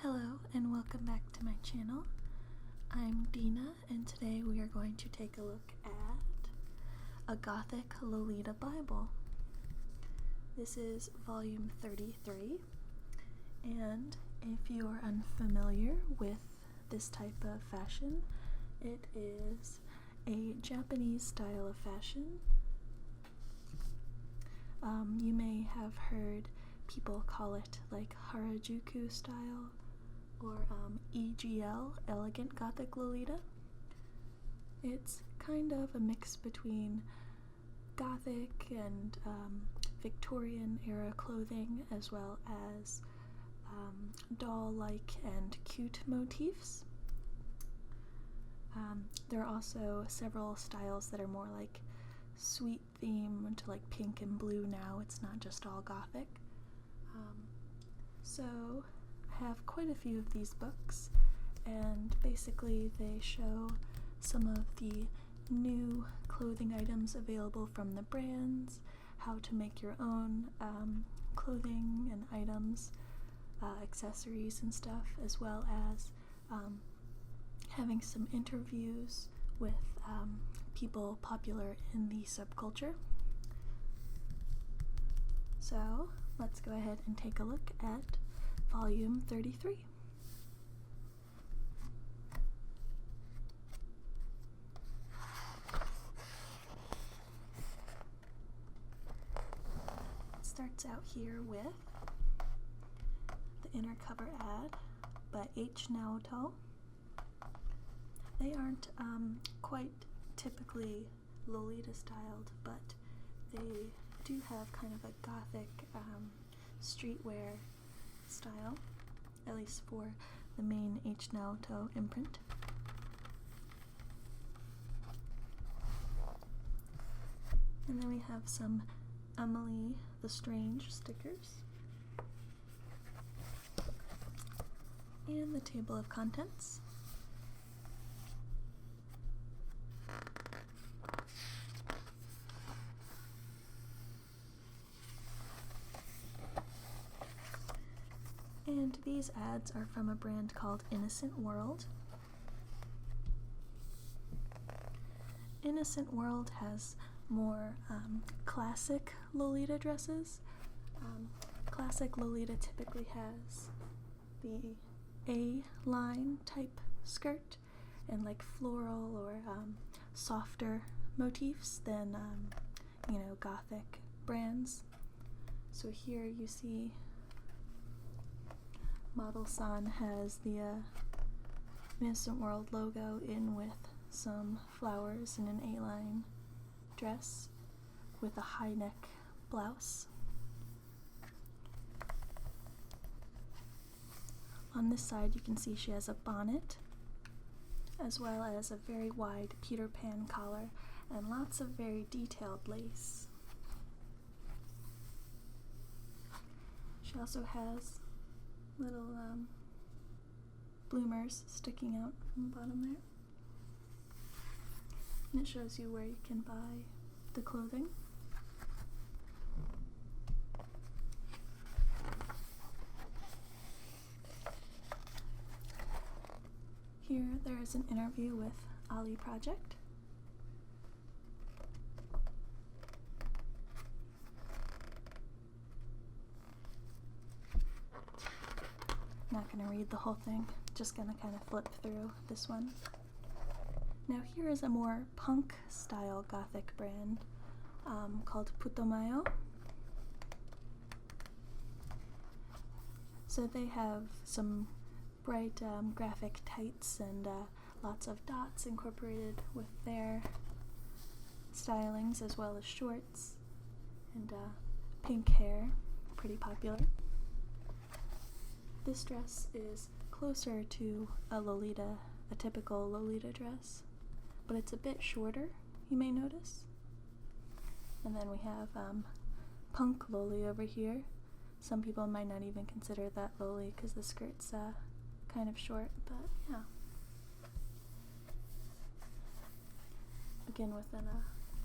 Hello and welcome back to my channel. I'm Dina and today we are going to take a look at a Gothic Lolita Bible. This is volume 33, and if you are unfamiliar with this type of fashion, it is a Japanese style of fashion. You may have heard people call it like Harajuku style or EGL, Elegant Gothic Lolita. It's kind of a mix between Gothic and Victorian era clothing, as well as doll-like and cute motifs. There are also several styles that are more like sweet themed, like pink and blue now. It's not just all Gothic. So I have quite a few of these books, and basically they show some of the new clothing items available from the brands, how to make your own clothing and items, accessories and stuff, as well as having some interviews with people popular in the subculture. So let's go ahead and take a look at volume 33. It starts out here with the inner cover ad by H. Naoto. They aren't quite typically Lolita styled, but they do have kind of a Gothic streetwear style, at least for the main H. Naoto imprint. And then we have some Emily the Strange stickers and the table of contents. And these ads are from a brand called Innocent World. Innocent World has more classic Lolita dresses. Classic Lolita typically has the A-line type skirt and like floral or softer motifs than Gothic brands. So here you see Model-san has the Innocent World logo in with some flowers in an A-line dress with a high neck blouse. On this side you can see she has a bonnet, as well as a very wide Peter Pan collar and lots of very detailed lace. She also has little bloomers sticking out from the bottom there. And it shows you where you can buy the clothing. Here there is an interview with Ali Project. Not going to read the whole thing, just going to kind of flip through this one. Now here is a more punk style Gothic brand called Putomayo. So they have some bright graphic tights and lots of dots incorporated with their stylings, as well as shorts and pink hair, pretty popular. This dress is closer to a typical Lolita dress, but it's a bit shorter, you may notice. And then we have Punk Loli over here. Some people might not even consider that Loli because the skirt's kind of short, but yeah. Again with an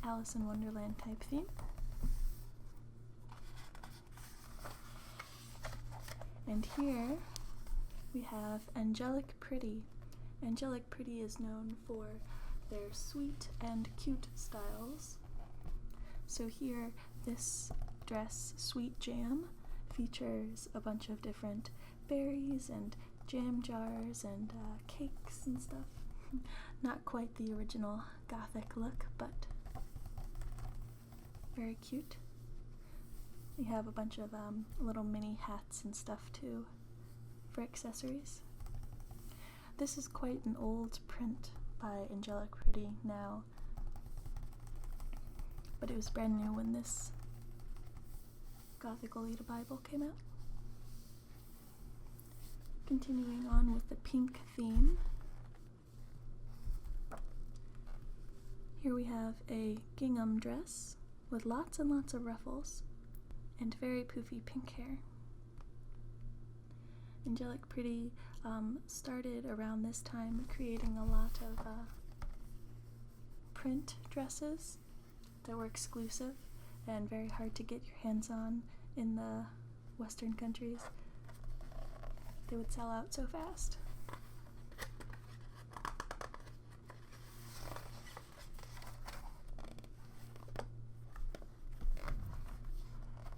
Alice in Wonderland type theme. And here we have have Angelic Pretty. Angelic Pretty is known for their sweet and cute styles. So here, this dress, Sweet Jam, features a bunch of different berries and jam jars and cakes and stuff. Not quite the original Gothic look, but very cute. We have a bunch of little mini hats and stuff too for accessories. This is quite an old print by Angelic Pretty now, but it was brand new when this Gothic Lolita Bible came out. Continuing on with the pink theme, here we have a gingham dress with lots and lots of ruffles and very poofy pink hair. Angelic Pretty started around this time creating a lot of print dresses that were exclusive and very hard to get your hands on in the Western countries. They would sell out so fast.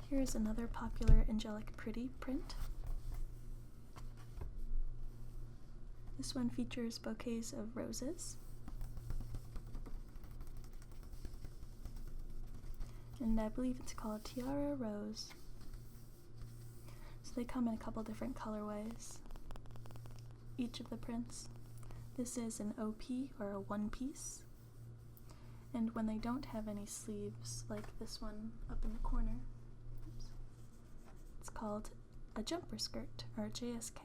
Here's another popular Angelic Pretty print. This one features bouquets of roses. And I believe it's called Tiara Rose. So they come in a couple different colorways, each of the prints. This is an OP, or a one piece. And when they don't have any sleeves, like this one up in the corner, it's called a jumper skirt, or a JSK.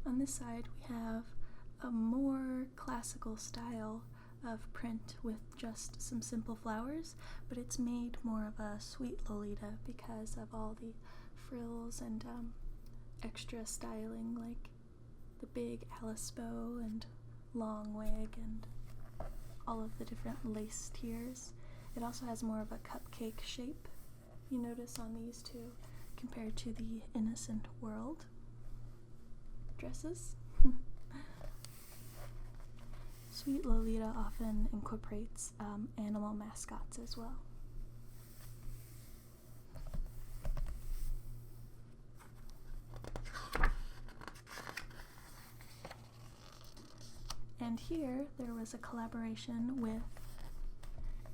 On this side we have a more classical style of print with just some simple flowers, but it's made more of a sweet Lolita because of all the frills and extra styling, like the big Alice bow and long wig and all of the different lace tiers. It also has more of a cupcake shape, you notice on these two, compared to the Innocent World dresses. Sweet Lolita often incorporates animal mascots as well. And here there was a collaboration with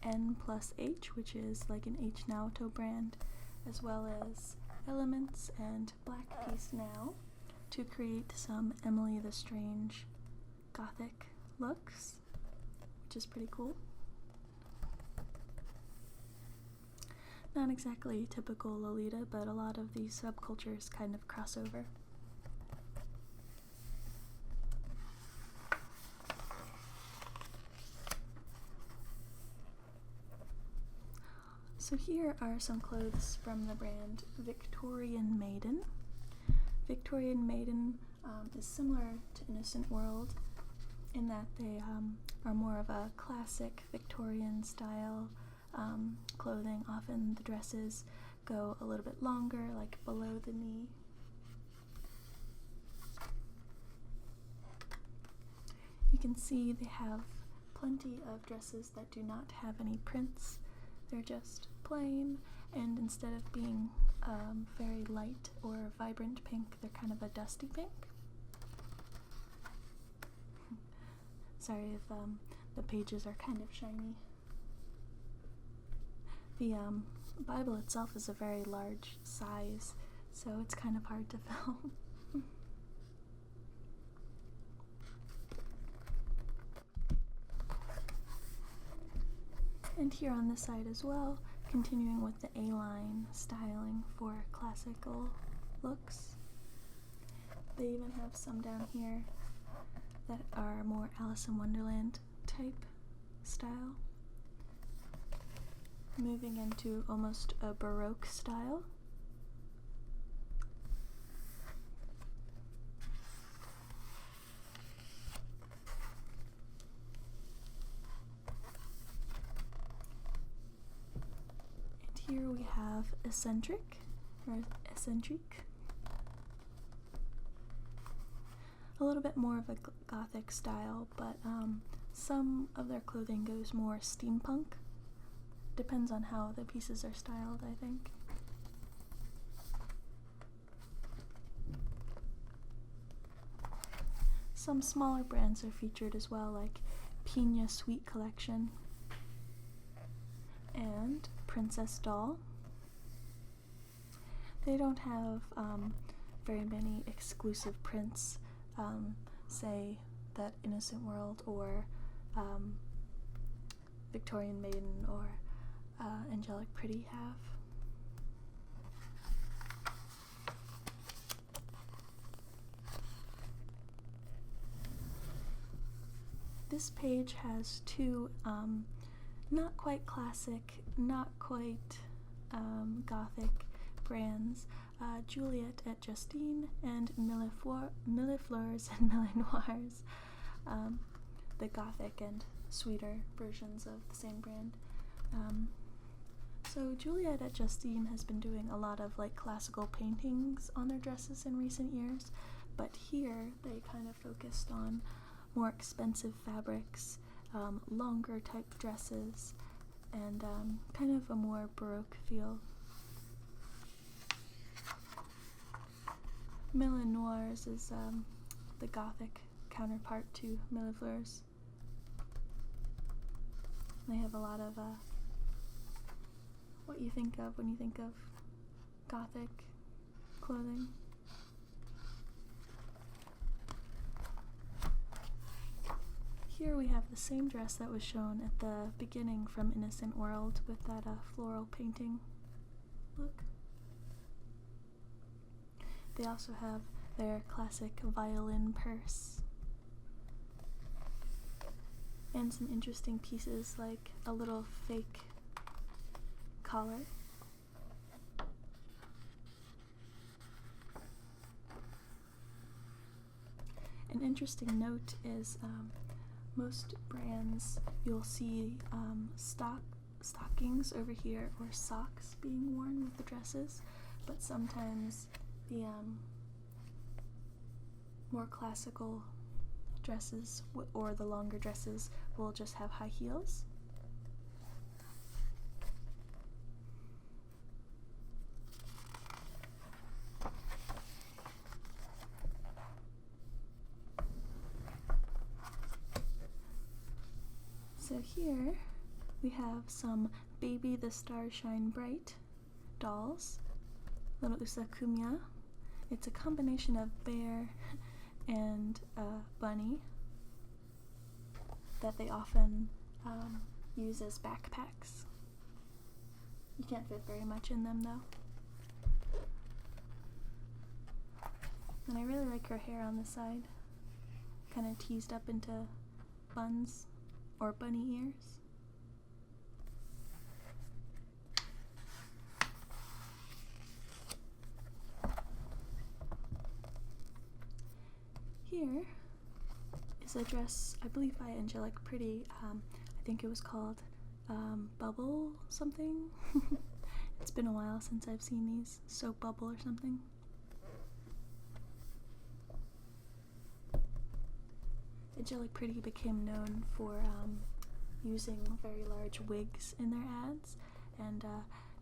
N+H, which is like an H Naoto brand, as well as Elements and Black Piece Now, to create some Emily the Strange Gothic looks, which is pretty cool. Not exactly typical Lolita, but a lot of these subcultures kind of cross over. So here are some clothes from the brand Victorian Maiden. Victorian Maiden is similar to Innocent World in that they are more of a classic Victorian style clothing. Often the dresses go a little bit longer, like below the knee. You can see they have plenty of dresses that do not have any prints. They're just plain, and instead of being very light or vibrant pink, they're kind of a dusty pink. Sorry if the pages are kind of shiny. The Bible itself is a very large size, so it's kind of hard to film. And here on this side as well, continuing with the A-line styling for classical looks. They even have some down here that are more Alice in Wonderland type style. Moving into almost a Baroque style. here we have eccentric. A little bit more of a Gothic style, but some of their clothing goes more steampunk. Depends on how the pieces are styled, I think. Some smaller brands are featured as well, like Pina Sweet Collection and Princess Doll. They don't have very many exclusive prints, say that Innocent World or Victorian Maiden or Angelic Pretty have. This page has two not quite classic, not quite Gothic brands, Juliet et Justine and Millefleurs and Millenoirs, the Gothic and sweeter versions of the same brand. So Juliet et Justine has been doing a lot of like classical paintings on their dresses in recent years, but here they kind of focused on more expensive fabrics, longer type dresses, and kind of a more Baroque feel. Millenoirs is the Gothic counterpart to Millefleurs. They have a lot of what you think of when you think of Gothic clothing. Here we have the same dress that was shown at the beginning from Innocent World with that floral painting look. They also have their classic violin purse and some interesting pieces like a little fake collar. An interesting note is most brands you'll see stockings over here or socks being worn with the dresses, but sometimes the more classical dresses or the longer dresses will just have high heels. So here we have some Baby the Stars Shine Bright dolls, little Usakumya. It's a combination of bear and bunny that they often use as backpacks. You can't fit very much in them though. And I really like her hair on the side, kind of teased up into buns or bunny ears. Here is a dress, I believe by Angelic Pretty. I think it was called Bubble something. It's been a while since I've seen these. Soap Bubble or something. Angelic Pretty became known for using very large wigs in their ads, and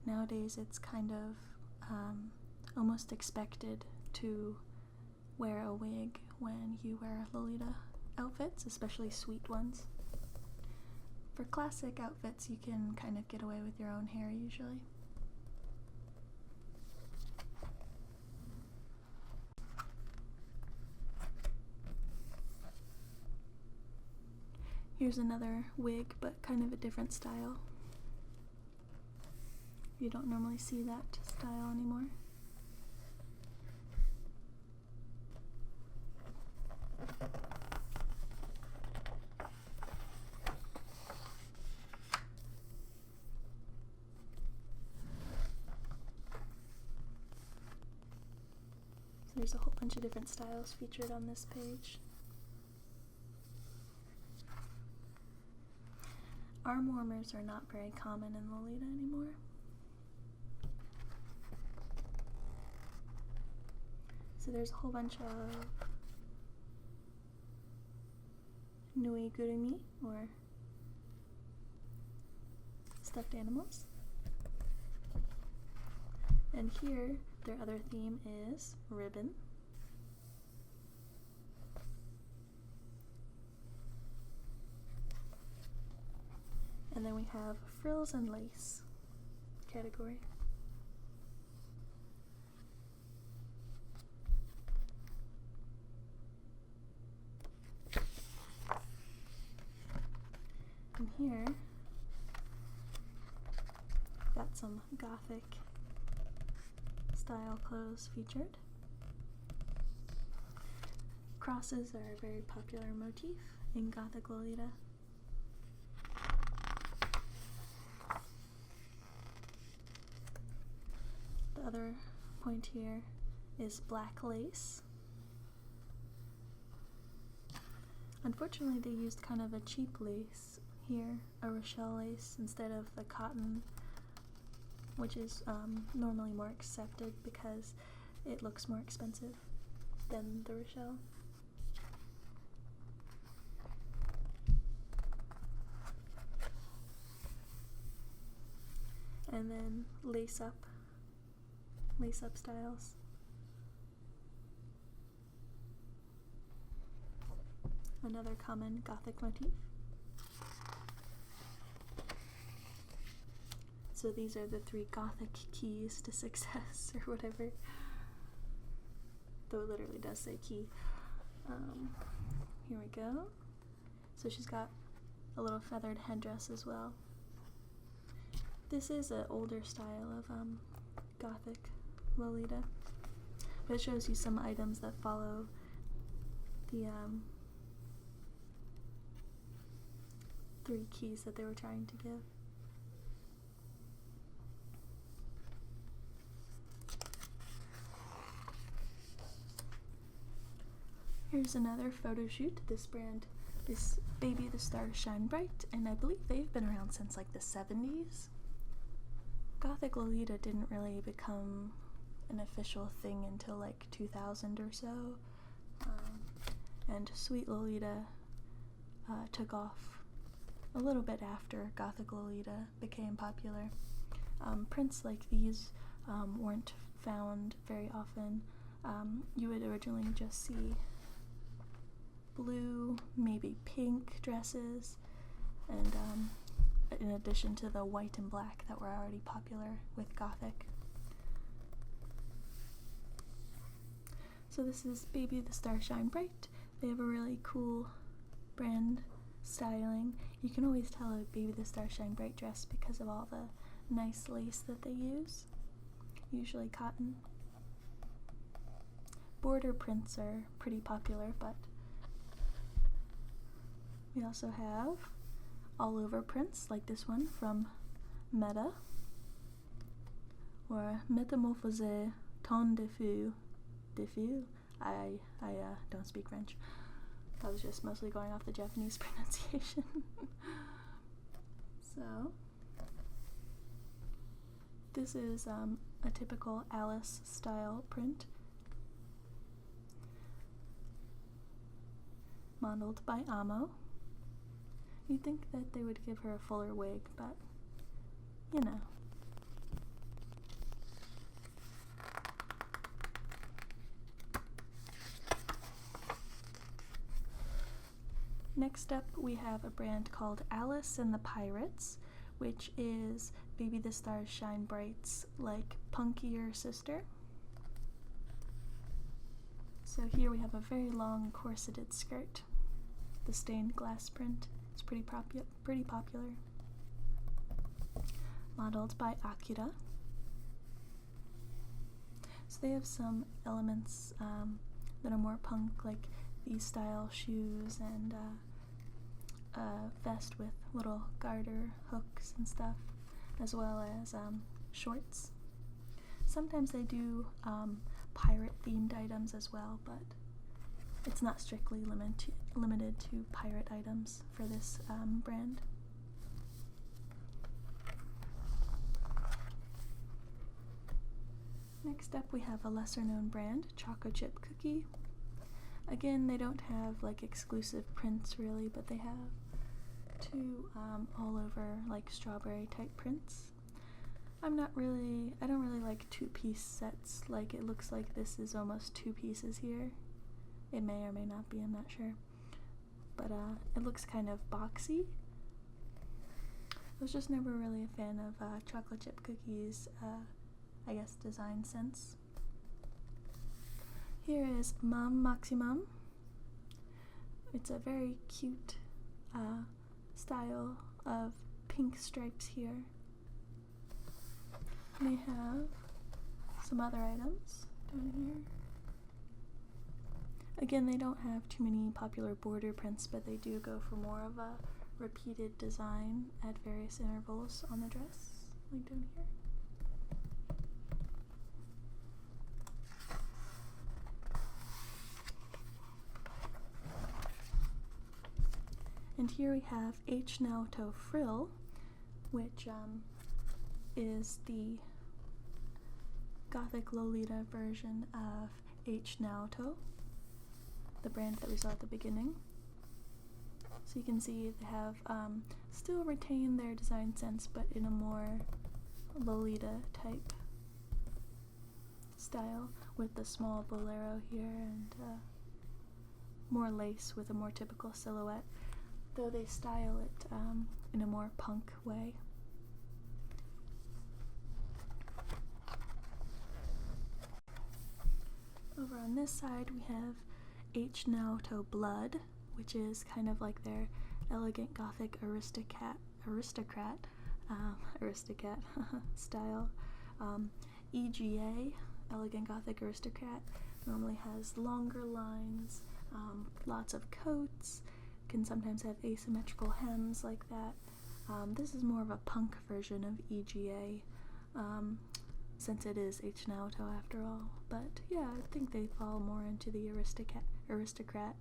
nowadays it's kind of almost expected to wear a wig when you wear Lolita outfits, especially sweet ones. For classic outfits, you can kind of get away with your own hair usually. Here's another wig, but kind of a different style. You don't normally see that style anymore. So there's a whole bunch of different styles featured on this page. Arm warmers are not very common in Lolita anymore. So there's a whole bunch of nuigurumi, or stuffed animals. And here, their other theme is ribbon. And then we have frills and lace category. And here, got some Gothic style clothes featured. Crosses are a very popular motif in Gothic Lolita. The other point here is black lace. Unfortunately, they used kind of a cheap lace here, a Rochelle lace, instead of the cotton, which is normally more accepted because it looks more expensive than the Rochelle. And then lace up styles. Another common Gothic motif. So these are the 3 Gothic keys to success, or whatever. Though it literally does say key. Here we go. So she's got a little feathered headdress as well. This is an older style of Gothic Lolita, but it shows you some items that follow the 3 keys that they were trying to give. Here's another photo shoot. This brand is Baby the Stars Shine Bright, and I believe they've been around since like the 70s. Gothic Lolita didn't really become an official thing until like 2000 or so, and Sweet Lolita took off a little bit after Gothic Lolita became popular. Prints like these weren't found very often. You would originally just see blue, maybe pink dresses, and in addition to the white and black that were already popular with Gothic. So this is Baby the Stars Shine Bright. They have a really cool brand styling. You can always tell a Baby the Stars Shine Bright dress because of all the nice lace that they use, usually cotton. Border prints are pretty popular, but we also have all over prints like this one from Meta, or Métamorphose Ton de Feu. I don't speak French. I was just mostly going off the Japanese pronunciation. So this is a typical Alice style print, modeled by Amo. You'd think that they would give her a fuller wig, but you know. Next up, we have a brand called Alice and the Pirates, which is Baby the Stars Shine Bright's like punkier sister. So here we have a very long corseted skirt, the stained glass print. It's pretty popular. Modeled by Akira. So they have some elements that are more punk, like these style shoes and a vest with little garter hooks and stuff, as well as shorts. Sometimes they do pirate themed items as well, but it's not strictly limited to pirate items for this brand. Next up we have a lesser known brand, Choco Chip Cookie. Again, they don't have like exclusive prints really, but they have two all over like strawberry type prints. I don't really like two-piece sets. Like, it looks like this is almost two pieces here. It may or may not be, I'm not sure. But it looks kind of boxy. I was just never really a fan of chocolate chip cookies, I guess, design sense. Here is Mom Maximum. It's a very cute style of pink stripes here. They have some other items down here. Again, they don't have too many popular border prints, but they do go for more of a repeated design at various intervals on the dress, like down here. And here we have H. Naoto Frill, which is the Gothic Lolita version of H. Naoto, the brand that we saw at the beginning. So you can see they have still retained their design sense, but in a more Lolita type style, with the small bolero here and more lace with a more typical silhouette, though they style it in a more punk way. Over on this side we have H. Naoto Blood, which is kind of like their elegant Gothic aristocrat style. EGA, Elegant Gothic Aristocrat, normally has longer lines, lots of coats, can sometimes have asymmetrical hems like that. This is more of a punk version of EGA, since it is H. Naoto after all. But yeah, I think they fall more into the aristocrat,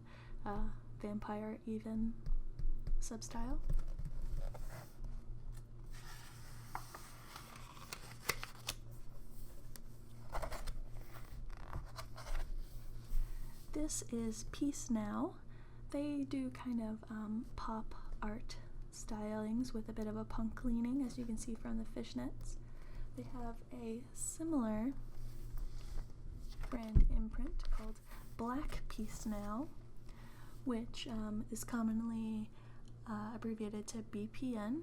vampire even substyle. This is Peace Now. They do kind of pop art stylings with a bit of a punk leaning, as you can see from the fishnets. They have a similar brand imprint called Black Peace Now, which is commonly abbreviated to BPN,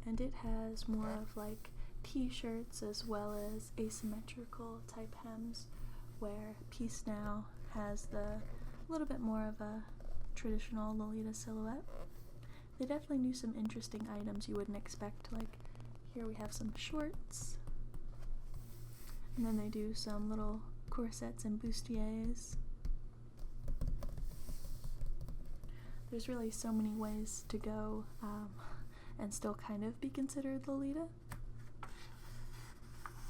and it has more of like t-shirts as well as asymmetrical type hems, where Peace Now has the little bit more of a traditional Lolita silhouette. They definitely do some interesting items you wouldn't expect, like here we have some shorts, and then they do some little corsets and bustiers. There's really so many ways to go and still kind of be considered Lolita.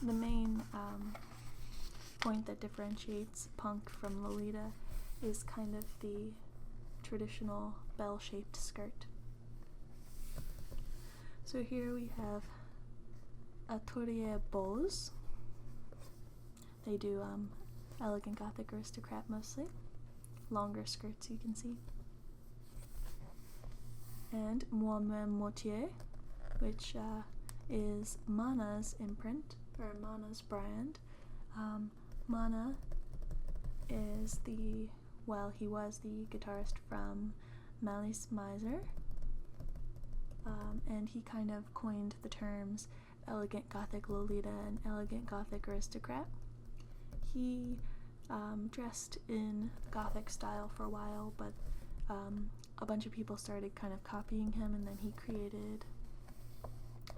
The main point that differentiates punk from Lolita is kind of the traditional bell-shaped skirt. So here we have Atelier Bose. They do elegant Gothic aristocrat mostly. Longer skirts, you can see. And Moi-même Moitié, which is Mana's imprint, or Mana's brand. Mana is he was the guitarist from Malice Miser, and he kind of coined the terms elegant Gothic Lolita and elegant Gothic aristocrat. He dressed in Gothic style for a while, but a bunch of people started kind of copying him, and then he created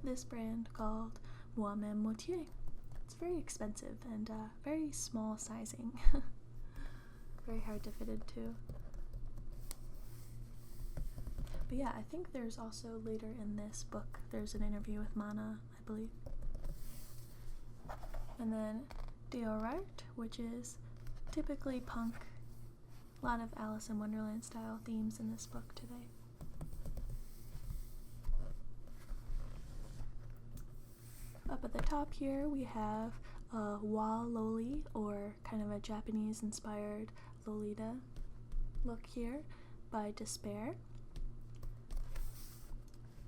this brand called Moi-même Moitié. It's very expensive and very small sizing. Very hard to fit into. But yeah, I think there's also later in this book, there's an interview with Mana, I believe. And then Deorart, which is typically punk. A lot of Alice in Wonderland style themes in this book today. Up at the top here we have wa loli, or kind of a Japanese inspired Lolita look here by Despair.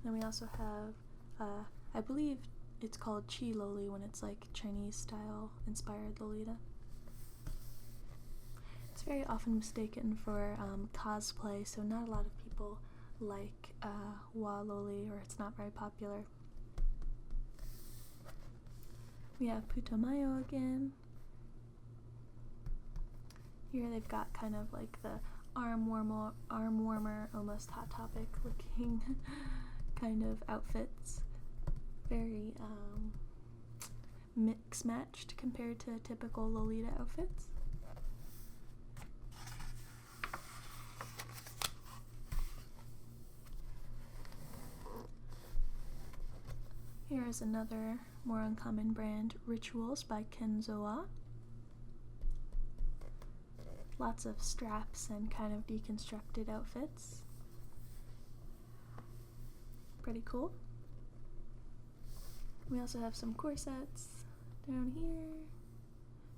Then we also have, I believe it's called Chi Loli when it's like Chinese style inspired Lolita. It's very often mistaken for cosplay, so not a lot of people like wa loli, or it's not very popular. We have Putomayo again. Here they've got kind of like the arm warmer, almost Hot Topic looking kind of outfits. Very mix matched compared to typical Lolita outfits. Here is another more uncommon brand, Rituals by Kenzoa. Lots of straps and kind of deconstructed outfits. Pretty cool. We also have some corsets down here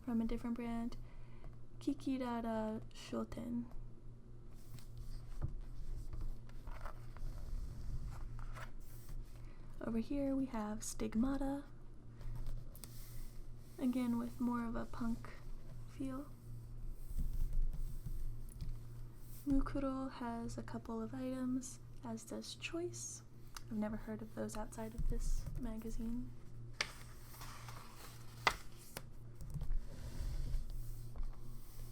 from a different brand, Kikirara Shoten. Over here we have Stigmata, again with more of a punk feel. Mukuro has a couple of items, as does Choice. I've never heard of those outside of this magazine.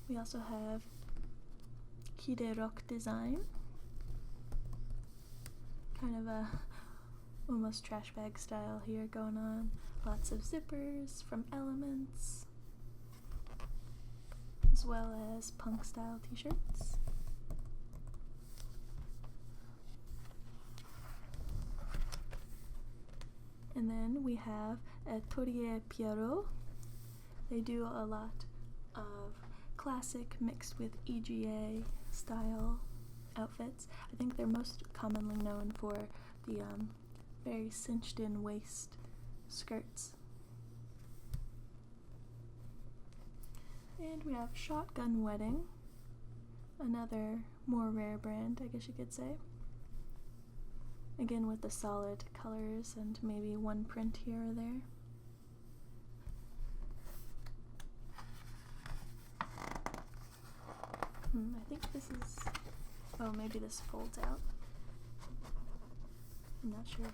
We also have Kide Rock Design, kind of a almost trash bag style here going on. Lots of zippers from Elements, as well as punk style t-shirts. And then we have Atelier Pierrot. They do a lot of classic mixed with EGA style outfits. I think they're most commonly known for the very cinched in waist skirts. And we have Shotgun Wedding, another more rare brand, I guess you could say. Again with the solid colors and maybe one print here or there. I think this is, oh, maybe this folds out. I'm not sure.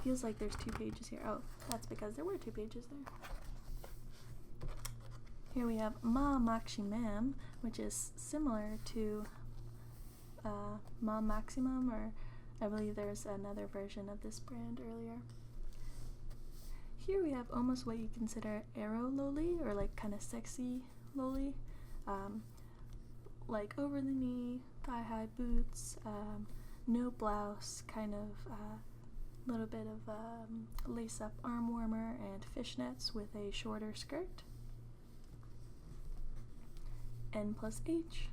Feels like there's 2 pages here. Oh, that's because there were 2 pages there. Here we have Ma Maximum, which is similar to Ma Maximum, or I believe there's another version of this brand earlier. Here we have almost what you consider Aero Loli, or like kind of sexy Loli. Like over the knee, thigh-high boots, no blouse, kind of little bit of lace-up arm warmer and fishnets with a shorter skirt. N+H,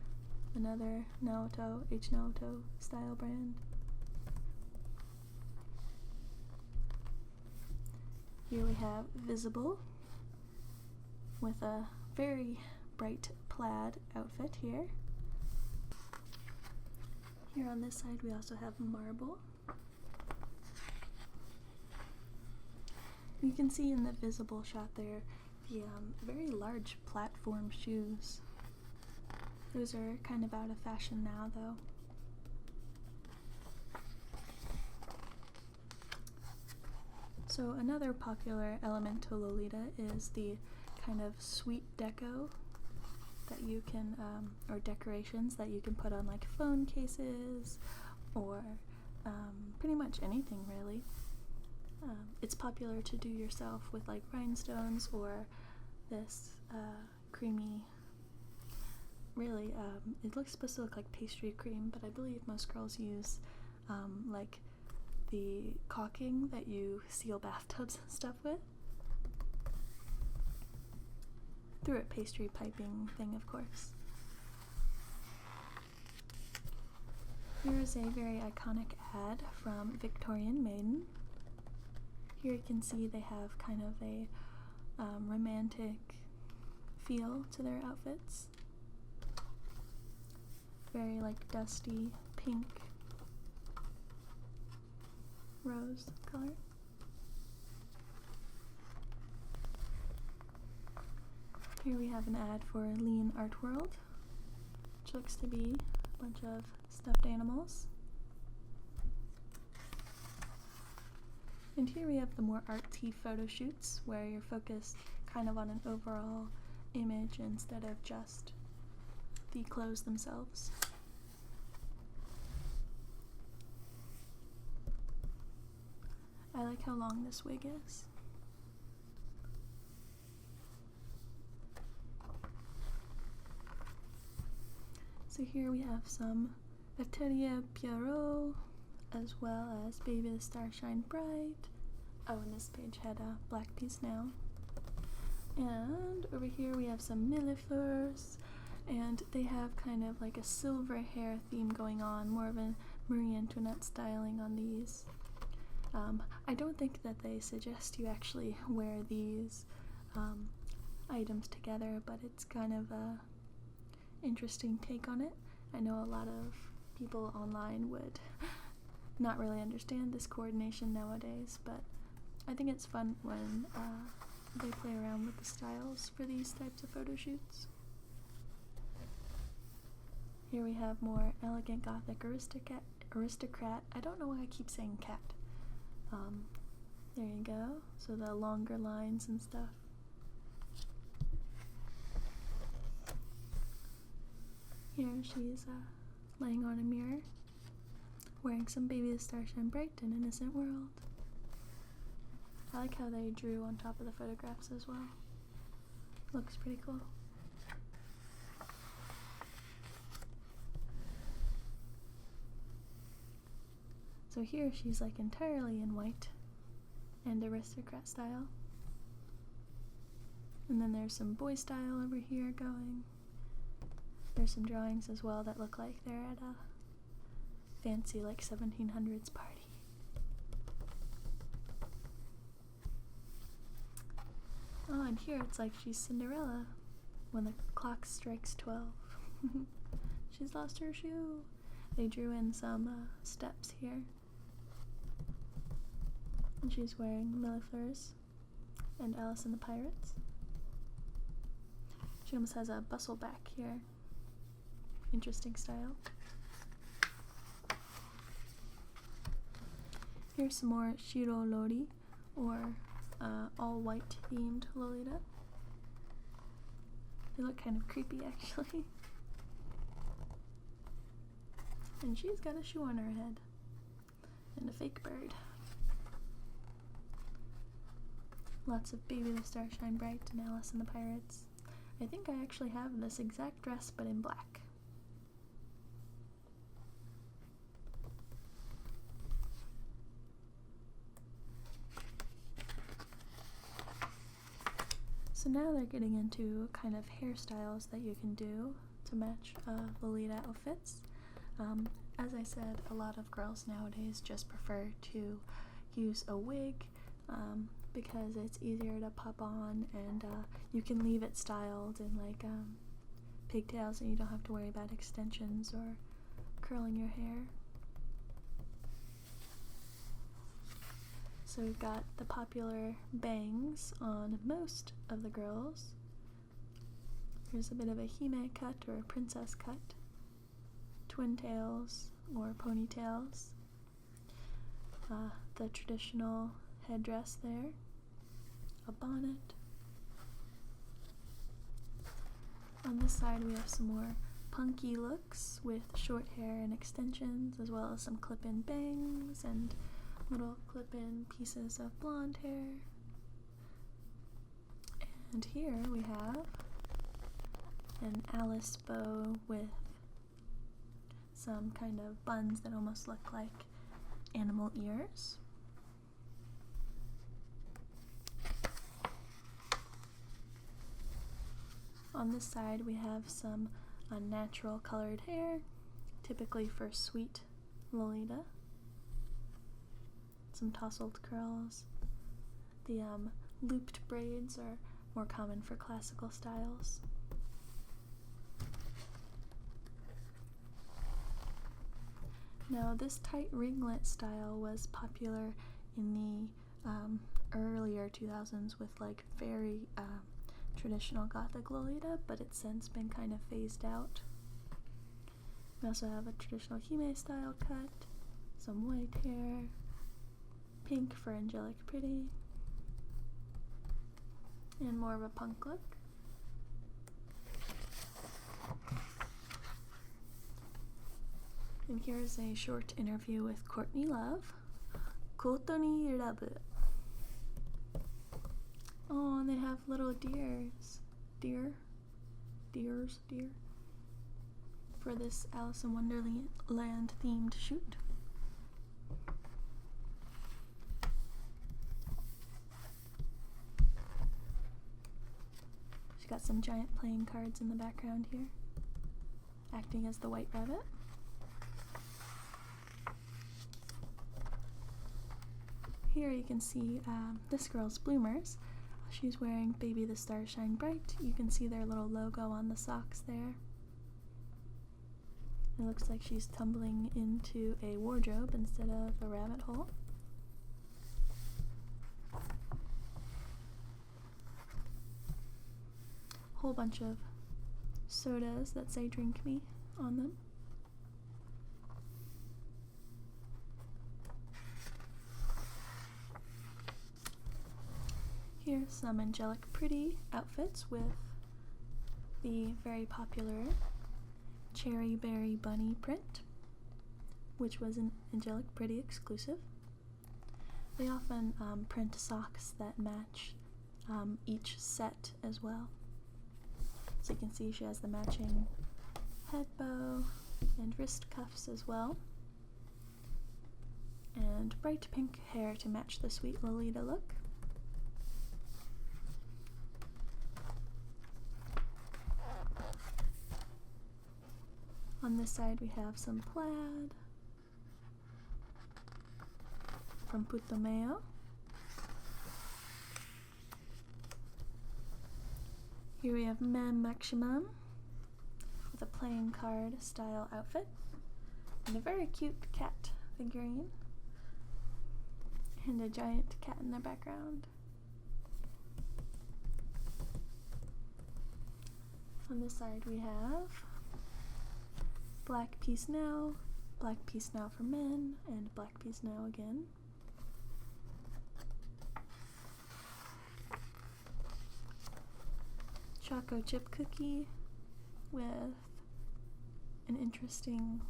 another Naoto, H Naoto style brand. Here we have Visible with a very bright plaid outfit here. Here on this side we also have Marble. You can see in the Visible shot there the very large platform shoes. Those are kind of out of fashion now though. So another popular element to Lolita is the kind of sweet deco that you can, or decorations that you can put on like phone cases or pretty much anything really. It's popular to do yourself with like rhinestones or this creamy, really, it looks supposed to look like pastry cream, but I believe most girls use like the caulking that you seal bathtubs and stuff with. Through a pastry piping thing, of course. Here is a very iconic ad from Victorian Maiden. Here you can see they have kind of a romantic feel to their outfits. Very like dusty pink rose color. Here we have an ad for Lean Art World, which looks to be a bunch of stuffed animals. And here we have the more artsy photo shoots where you're focused kind of on an overall image instead of just the clothes themselves. I like how long this wig is. So here we have some Atelier Pierrot, as well as Baby the Star Shine Bright. Oh, and this page had a black piece now. And over here we have some millefleurs, and they have kind of like a silver hair theme going on, more of a Marie Antoinette styling on these. I don't think that they suggest you actually wear these items together, but it's kind of a interesting take on it. I know a lot of people online would not really understand this coordination nowadays, but I think it's fun when they play around with the styles for these types of photo shoots. Here we have more elegant Gothic Aristocrat. I don't know why I keep saying cat. There you go. So the longer lines and stuff. Here she's laying on a mirror, wearing some Baby the Star Shine Bright and Innocent World. I like how they drew on top of the photographs as well. Looks pretty cool. So here she's like entirely in white and Aristocrat style. And then there's some boy style over here going. There's some drawings as well that look like they're at a fancy like 1700s party. Oh, and here it's like she's Cinderella when the clock strikes 12. She's lost her shoe. They drew in some steps here. And she's wearing millefleurs and Alice and the Pirates. She almost has a bustle back here. Interesting style. Here's some more Shiro Lori, or all white themed Lolita. They look kind of creepy actually. And she's got a shoe on her head and a fake bird. Lots of Baby the Star Shine Bright and Alice and the Pirates. I think I actually have this exact dress but in black. So now they're getting into kind of hairstyles that you can do to match Lolita outfits. As I said, a lot of girls nowadays just prefer to use a wig because it's easier to pop on, and you can leave it styled in like pigtails and you don't have to worry about extensions or curling your hair. So we've got the popular bangs on most of the girls. Here's a bit of a hime cut or a princess cut, twin tails or ponytails, the traditional headdress there, a bonnet. On this side we have some more punky looks with short hair and extensions, as well as some clip-in bangs and little clip-in pieces of blonde hair. And here we have an Alice bow with some kind of buns that almost look like animal ears. On this side we have some unnatural colored hair, typically for sweet Lolita. Some tousled curls. The looped braids are more common for classical styles. Now, this tight ringlet style was popular in the earlier 2000s with like very traditional Gothic Lolita, but it's since been kind of phased out. We also have a traditional Hime style cut, some white hair, pink for angelic pretty, and more of a punk look. And here's a short interview with Courtney Love. Courtney Love. Oh, and they have little deers. Deer. For this Alice in Wonderland themed shoot. She's got some giant playing cards in the background here, acting as the White Rabbit. Here you can see this girl's bloomers. She's wearing Baby the Stars Shine Bright. You can see their little logo on the socks there. It looks like she's tumbling into a wardrobe instead of a rabbit hole. Whole bunch of sodas that say "Drink Me" on them. Here's some angelic pretty outfits with the very popular Cherry Berry Bunny print, which was an angelic pretty exclusive. They often print socks that match each set as well. So you can see she has the matching head bow and wrist cuffs as well, and bright pink hair to match the sweet Lolita look. On this side we have some plaid from Putomeo. Here we have Mem Maximum with a playing card style outfit and a very cute cat figurine and a giant cat in the background. On this side we have Black Peace Now, Black Peace Now for men, and Black Peace Now again. Choco chip cookie with an interesting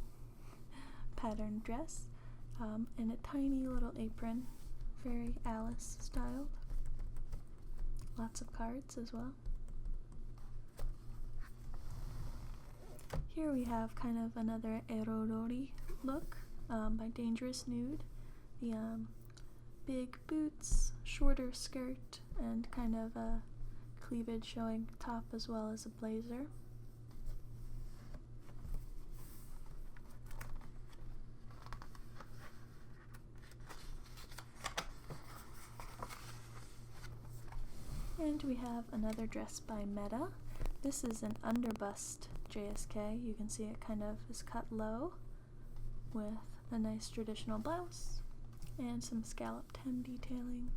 patterned dress and a tiny little apron, very Alice styled. Lots of cards as well. Here we have kind of another erorori look by Dangerous Nude. The big boots, shorter skirt, and kind of a cleavage showing top as well as a blazer. And we have another dress by Meta. This is an underbust JSK. You can see it kind of is cut low with a nice traditional blouse and some scalloped hem detailing.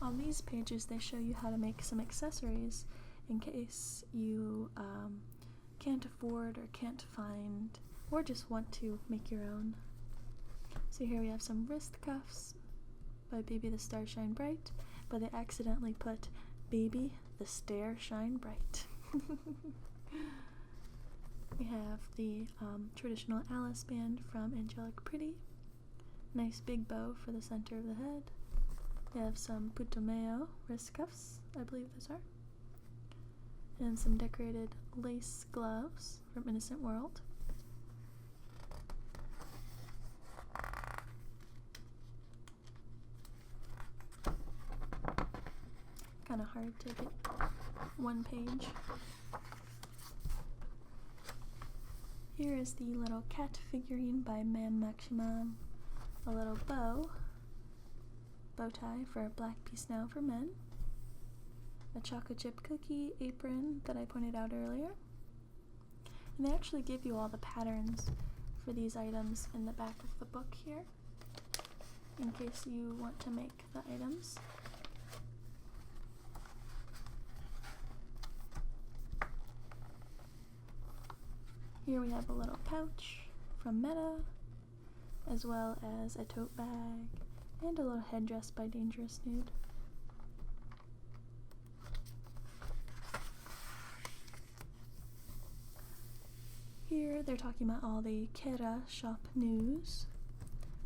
On these pages they show you how to make some accessories in case you can't afford or can't find or just want to make your own. So here we have some wrist cuffs by Baby the Stars Shine Bright, but they accidentally put Baby the Stars Shine Bright. We have the traditional Alice band from Angelic Pretty. Nice big bow for the center of the head. We have some Putomeo wrist cuffs, I believe those are. And some decorated lace gloves from Innocent World. Kind of hard to get one page. Here is the little cat figurine by Mem Maximum. A little bow bow tie for Black Peace Now for men, a chocolate chip cookie apron that I pointed out earlier, and they actually give you all the patterns for these items in the back of the book here, in case you want to make the items. Here we have a little pouch from Meta, as well as a tote bag and a little headdress by Dangerous Nude. Here they're talking about all the Kera shop news,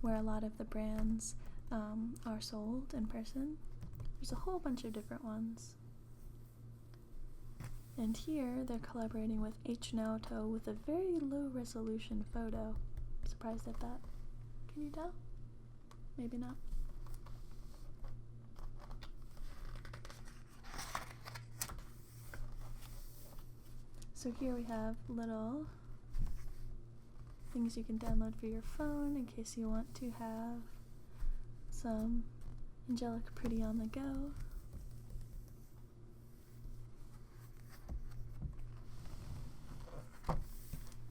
where a lot of the brands are sold in person. There's a whole bunch of different ones. And here they're collaborating with H. Naoto with a very low resolution photo. Surprised at that. Can you tell? Maybe not. So here we have little things you can download for your phone in case you want to have some angelic pretty on the go.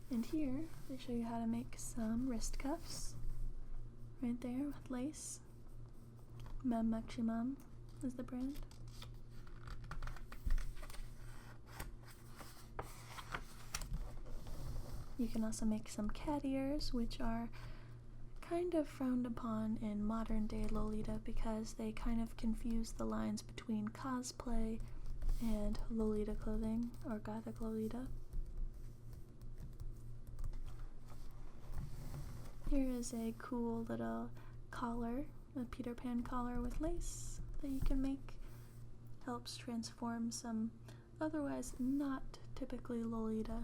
And here they show you how to make some wrist cuffs right there with lace. Maximum is the brand. You can also make some cat ears, which are kind of frowned upon in modern day Lolita because they kind of confuse the lines between cosplay and Lolita clothing, or Gothic Lolita. Here is a cool little collar, a Peter Pan collar with lace that you can make. Helps transform some otherwise not typically Lolita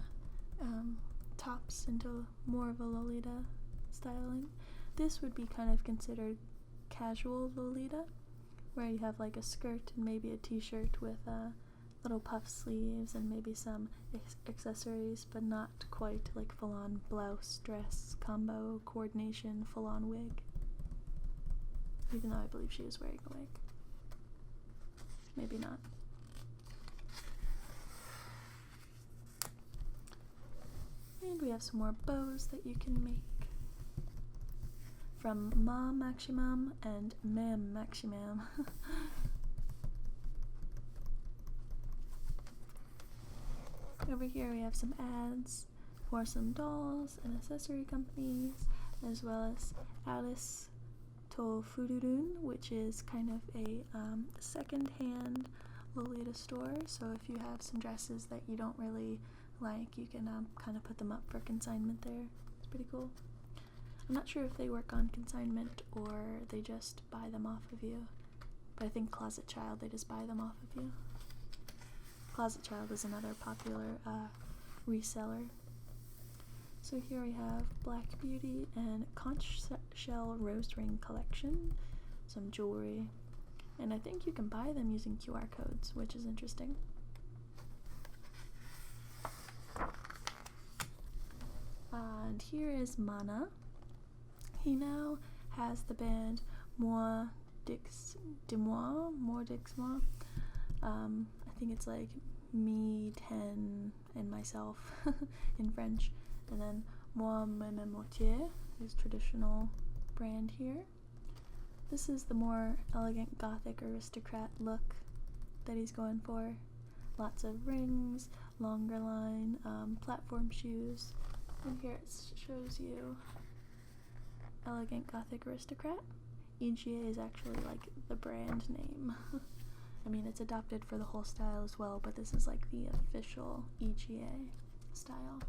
tops into more of a Lolita styling. This would be kind of considered casual Lolita, where you have like a skirt and maybe a t-shirt with little puff sleeves and maybe some accessories, but not quite like full-on blouse, dress, combo, coordination, full-on wig. Even though I believe she is wearing a wig. Maybe not. And we have some more bows that you can make from Ma Maximum and Mem Maximum. Over here we have some ads for some dolls and accessory companies, as well as Alice to Fururun, which is kind of a second-hand Lolita store. So if you have some dresses that you don't really like, you can kind of put them up for consignment there. It's pretty cool. I'm not sure if they work on consignment or they just buy them off of you, but I think Closet Child, they just buy them off of you. Closet Child is another popular reseller. So here we have Black Beauty and Conch Shell Rose Ring collection, some jewelry, and I think you can buy them using QR codes, which is interesting. And here is Mana. He now has the band Moi Dix de Moi, More Dix Moi. I think it's like me, 10, and myself in French. And then Moi Meme Moitié, his traditional brand here. This is the more elegant Gothic Aristocrat look that he's going for. Lots of rings, longer line, platform shoes. And here it shows you Elegant Gothic Aristocrat. EGA is actually like the brand name. I mean, it's adopted for the whole style as well, but this is like the official EGA style.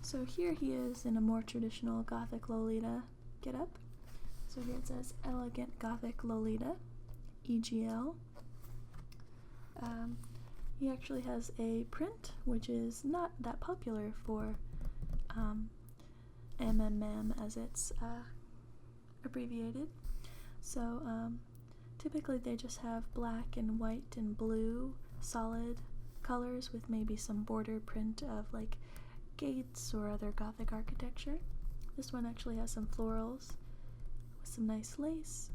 So here he is in a more traditional Gothic Lolita getup. So here it says Elegant Gothic Lolita, EGL. He actually has a print, which is not that popular for MMM as it's abbreviated. So typically they just have black and white and blue solid colors with maybe some border print of like gates or other Gothic architecture. This one actually has some florals with some nice lace.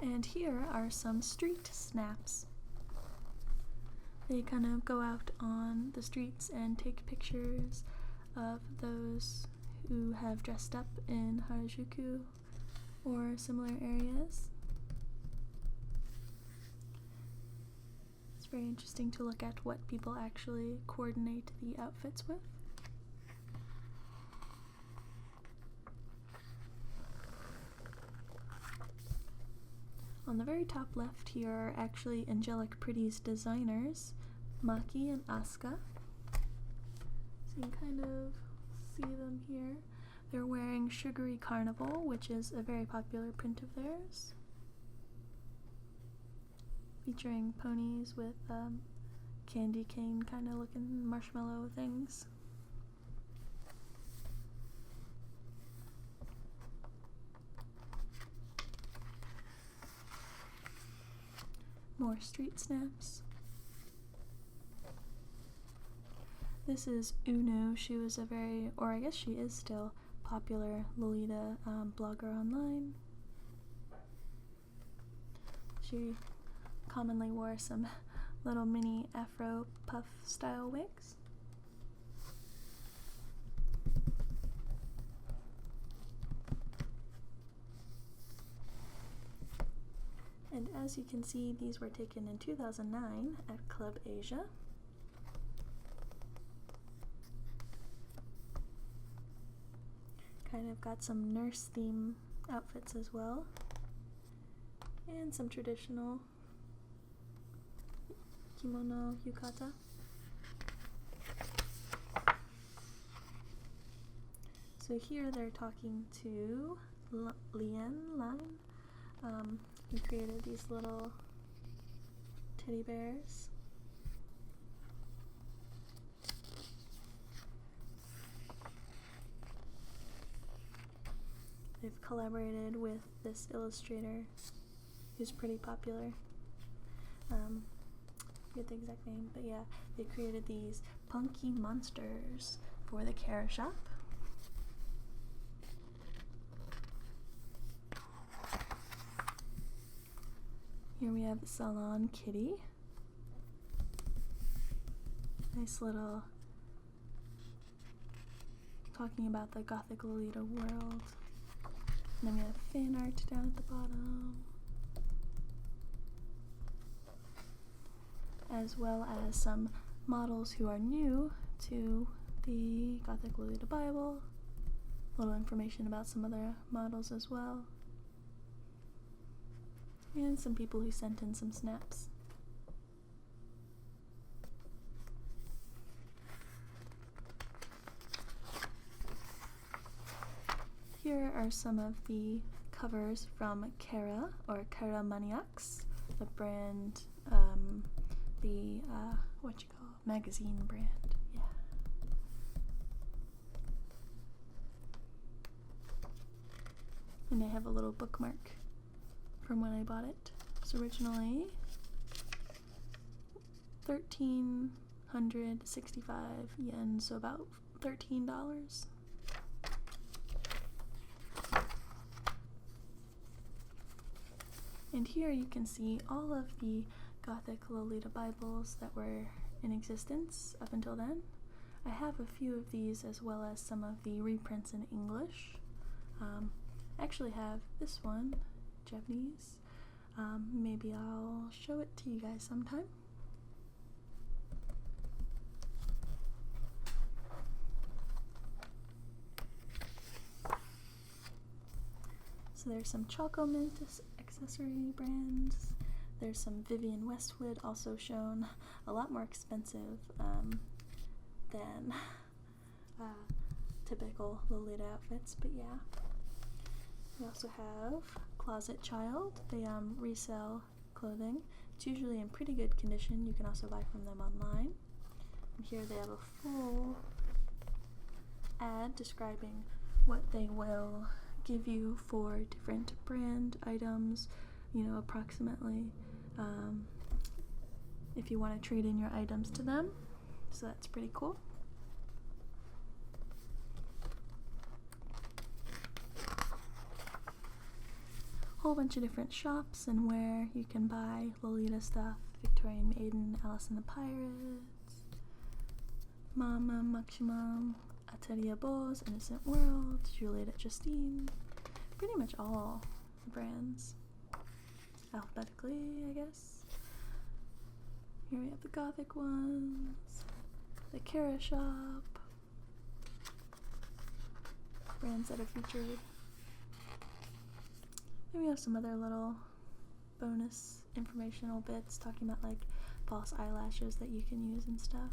And here are some street snaps. They kind of go out on the streets and take pictures of those who have dressed up in Harajuku or similar areas. It's very interesting to look at what people actually coordinate the outfits with. On the very top left here are actually Angelic Pretty's designers, Maki and Asuka. So you can kind of see them here. They're wearing Sugary Carnival, which is a very popular print of theirs, featuring ponies with candy cane kind of looking marshmallow things. More street snaps. This is Uno. She was a very, or I guess she is still, popular Lolita blogger online. She commonly wore some little mini afro puff style wigs. And as you can see, these were taken in 2009 at Club Asia. Kind of got some nurse theme outfits as well, and some traditional kimono yukata. So here they're talking to Lien Lan. He created these little teddy bears. They've collaborated with this illustrator who's pretty popular. I forget the exact name, but yeah, they created these punky monsters for the Kara shop. Here we have Salon Kitty. Nice little talking about the Gothic Lolita world. And then we have fan art down at the bottom, as well as some models who are new to the Gothic Lolita Bible. A little information about some other models as well. And some people who sent in some snaps. Here are some of the covers from Kara, or Kara Maniacs, the brand, magazine brand, yeah. And I have a little bookmark from when I bought it. It's originally $1,365 yen, so about $13. And here you can see all of the Gothic Lolita Bibles that were in existence up until then. I have a few of these as well as some of the reprints in English. I actually have this one, Japanese. Maybe I'll show it to you guys sometime. So there's some Choco Mint accessory brands. There's some Vivienne Westwood also shown, a lot more expensive than typical Lolita outfits, but yeah. We also have Closet Child. They resell clothing. It's usually in pretty good condition. You can also buy from them online. And here they have a full ad describing what they will give you for different brand items, you know, approximately. if you want to trade in your items to them. So that's pretty cool. Whole bunch of different shops and where you can buy Lolita stuff. Victorian Maiden, Alice and the Pirates, Mama, Maximum, Atelier Beaux, Innocent World, Juliette Justine. Pretty much all the brands. Alphabetically, I guess. Here we have the Gothic ones, the Kara shop, brands that are featured. And we have some other little bonus informational bits talking about like false eyelashes that you can use and stuff.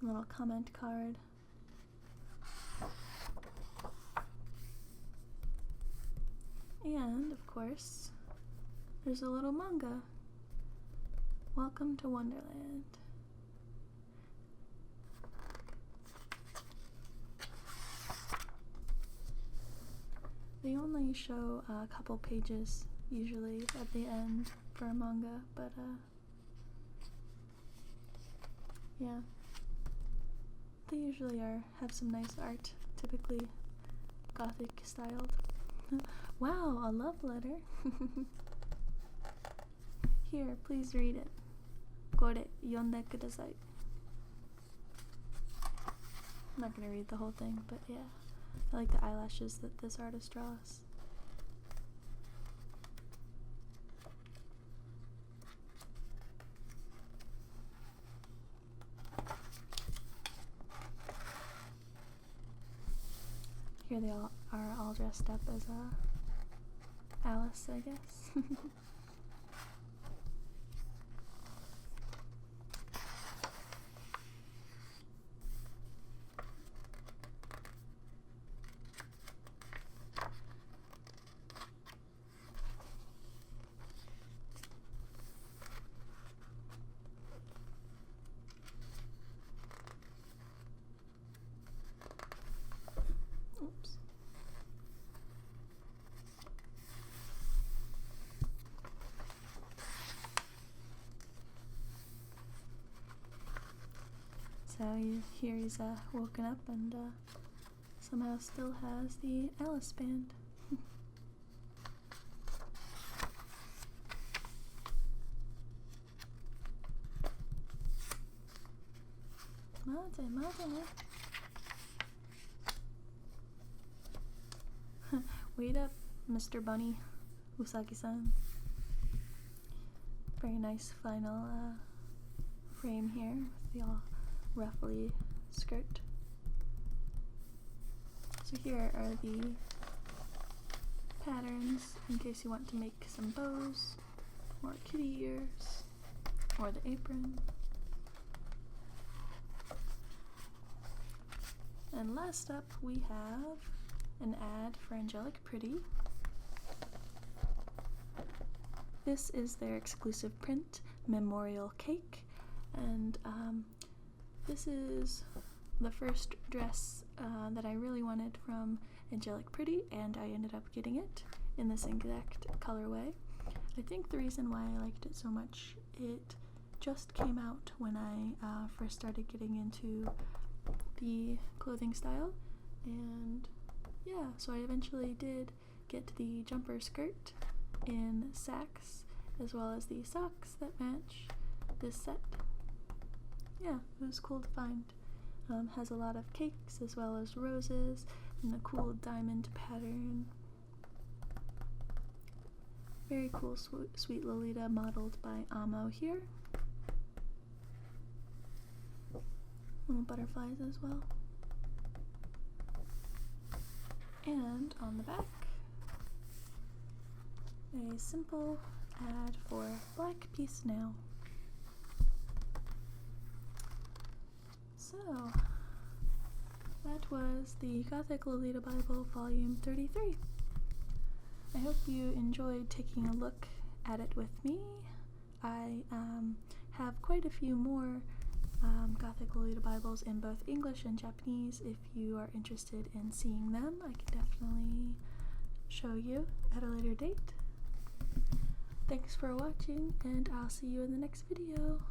A little comment card. And, of course, there's a little manga. Welcome to Wonderland. They only show a couple pages, usually, at the end for a manga, but, yeah. They usually have some nice art, typically Gothic styled. Wow, a love letter. Here, please read it. Kore, yonde kudasai. I'm not gonna read the whole thing, but yeah. I like the eyelashes that this artist draws. Here they all are all dressed up as Alice, I guess. Oops. So here he's woken up and somehow still has the Alice band. Maiden. Wait up, Mr. Bunny, Usagi-san. Very nice final frame here with the all ruffly skirt. So here are the patterns in case you want to make some bows, or kitty ears, or the apron. And last up we have an ad for Angelic Pretty. This is their exclusive print, Memorial Cake, and this is the first dress that I really wanted from Angelic Pretty, and I ended up getting it in this exact colorway. I think the reason why I liked it so much, it just came out when I first started getting into the clothing style, and yeah, so I eventually did get the jumper skirt in sacks, as well as the socks that match this set. Yeah, it was cool to find. Has a lot of cakes as well as roses and a cool diamond pattern. Very cool Sweet Lolita modeled by Amo here. Little butterflies as well. And on the back, a simple ad for Black Peace Now. So, that was the Gothic Lolita Bible Volume 33. I hope you enjoyed taking a look at it with me. I have quite a few more Gothic Lolita Bibles in both English and Japanese. If you are interested in seeing them, I can definitely show you at a later date. Thanks for watching, and I'll see you in the next video.